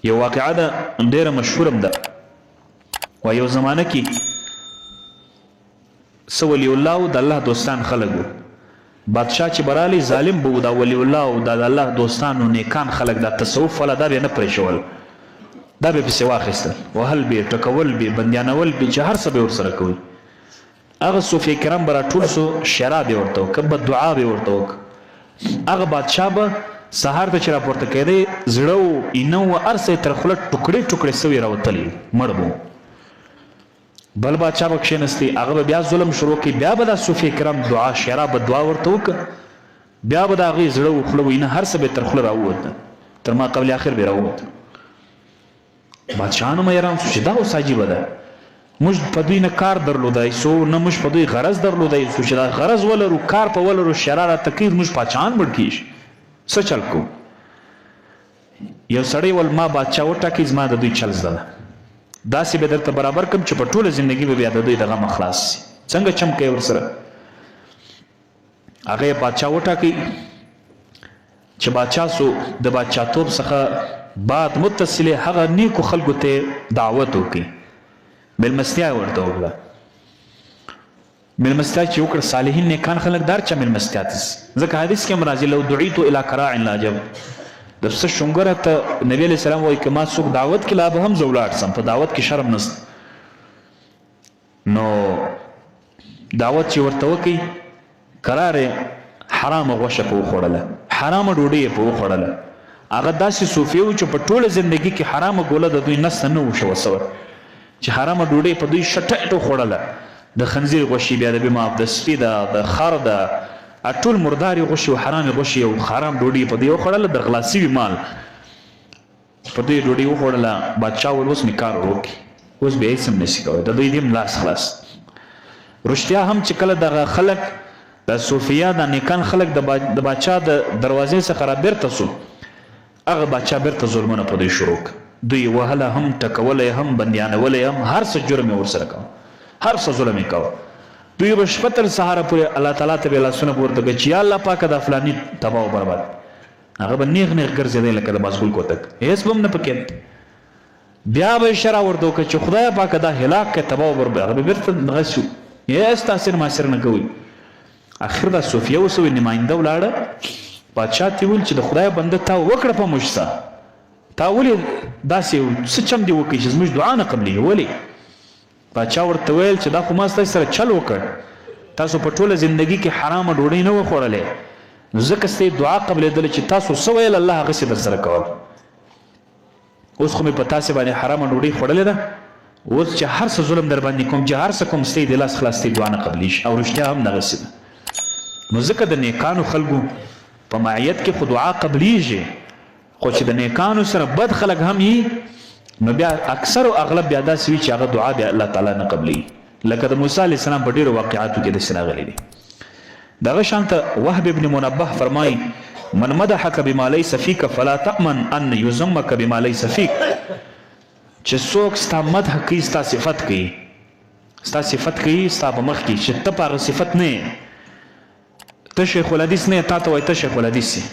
یو واقعه ده ډیره مشهوره ده. و یو زمانه کې څه ولی الله او د الله دوستان خلک وو. بادشاه چې برالی ظالم به دا ولی الله او د الله دوستانو نیکان خلک دا تصوف ولا دا به نه پرېښول، دا به پسې واخیستل، وهل به ټکول به بندیانول به چې هر څه به ورسره کوي. هغه صوفیه کرام به راټول سو، شرا به ورته وکړه، بدعا به ورته وکړه. هغه بادشاه به سهار ته چې راپورته کېدی زړه و اینه و هر څه یې تر خوله ټوکړې ټوکړې سوي راوتلي مړ به. بل بادشاه به کښېنستی، هغه به بیا ظلم شروع کړي، بیا به دا صوفیه کرام دعا شرا به دعا ورته وکړه، بیا به د هغې زړه و خوله و اینه هر څه به تر خوله راووته، تر ما قبل آخر به راووته. بادشاهانو مه حیران شو چې دا اوس عجیبه ده، موږ په دوی نه کار درلودی سو، نه موږ په دوی غرض درلودی سو چې دا غرض ولرو کار په ولرو شرا راته کوي، موږ پاچاهان مړ کېږي، څه چل کوو؟ یو سړی ول ما بادشاه وټاکي زما د دوی چل زده ده، داسې به درته برابر کړم چې په ټوله زندګي به بیا د دوی د غمه خلاص شي. څنګه چم کوي ورسره؟ هغه یې بادشاه وټاکي چې بادشاه سو د بادشاهتوب څخه بعد متصلې هغه نیکو خلکو ته دعوت وکړي، مېلمستیا یې ورته وکړه. مېلمستیا چې وکړه صالحین نیکان خلک دار چا مېلمستیا ته ځکه حدیث کې هم راځي لو دعیتو الی کراع لاجب، د پسه شونګره ته نبی علیه السلام وایي که ما څوک دعوت کې لا به هم زه ولاړ سم، په دعوت کې شرم نشته. نو دعوت چې ورته وکړي کرارې حرامه غوښه په وخوړله، حرامه ډوډۍ یې په وخوړله. هغه داسې صوفي و چې په ټوله زندګي کې حرامه ګوله د دوی نسته نه و شوه سوه، چې حرامه ډوډۍ په دوی شټټ وخوړله، د خنزیر غوښې بیا د بما د سپي ده د خر ده ټول مرداري غوښې او حرامې غوښې او حرام ډوډۍ په دوی وخوړله، د غلا سوي مال په دوی ډوډۍ وخوړله. بادشاه وویل اوس مې کار وکړي، اوس بیا هېڅ هم نشي کولی، د دوی دې هم لاس خلاص. رښتیا هم چې کله دغه خلک د صوفیا د نیکان خلک د بادشاه د دروازې څخه را بیرته سو، هغه بادشاه بیرته ظلمونه په دوی شروع کړه، دوی وهله هم ټکوله هم بندیانوله هم هر څه جرم یې ورسره کوه، هر څه ظلم یې کوه. دوی به شپه تر سهاره پورې الله تعالی ته به لاسونه پورته کړي چې یا الله پاکه دا فلاني تباه او برباد. هغه به نیغ نیغ ګرځېدی لکه د باسکول کوتک، هېڅ به هم نه پکې. بیا به یې اشاره ورته وکړه چې خدایه پاکه دا هلاک کړه تباه او برباد. هغه به بېرته دغه شو، هېڅ تاثیر ماثر نه کوي. اخر دا صوفیه اوس وایي نماینده ولاړه، بادشاه ته ویل چې د خدای بنده تا وکړه په موږ څه، تا ولې داسې څه چم دې وکړي چې زموږ دعا نه قبلېږي؟ ولې؟ بادشاه ورته ویل چې دا خو ما ستاسو سره چل وکړ، تاسو په ټوله زندګي کې حرامه ډوډۍ نه وه خوړلې، نو ځکه ستاسې دعا قبلېدله چې تاسو څه ویل الله هغسې در سره کول. اوس خو مې په تاسې باندې حرامه ډوډۍ خوړلې ده، اوس چې هر څه ظلم در باندې کوم چې هر څه کوم ستاسې د لاس خلاص ستاسې دعا نه قبلېږي. او رښتیا هم دغسې ده. نو ځکه د نیکانو خلکو په معیت کې خو دعا قبلېږي، خو چې د نیکانو سره بد خلک هم یي نو بیا اکثر او اغلب بیا داسې وي چې هغه دعا بیا الله تعالی نه قبلېږي. لکه د موسی علیه السلام په ډېرو واقعاتو کې داسې راغلی دي. دغه شانته وهب ابن منبه فرمایي من مدحک بما لیس فیک فلا تأمن ان یذمک بما لیس فیک، چې څوک ستا مدح کوي، ستا صفت کوي، ستا صفت کوي ستا په مخ کې چې ته په هغه صفت نه یې، ته شیخ الحدیث نه یې، تا ته وایي ته شیخ الحدیث یې،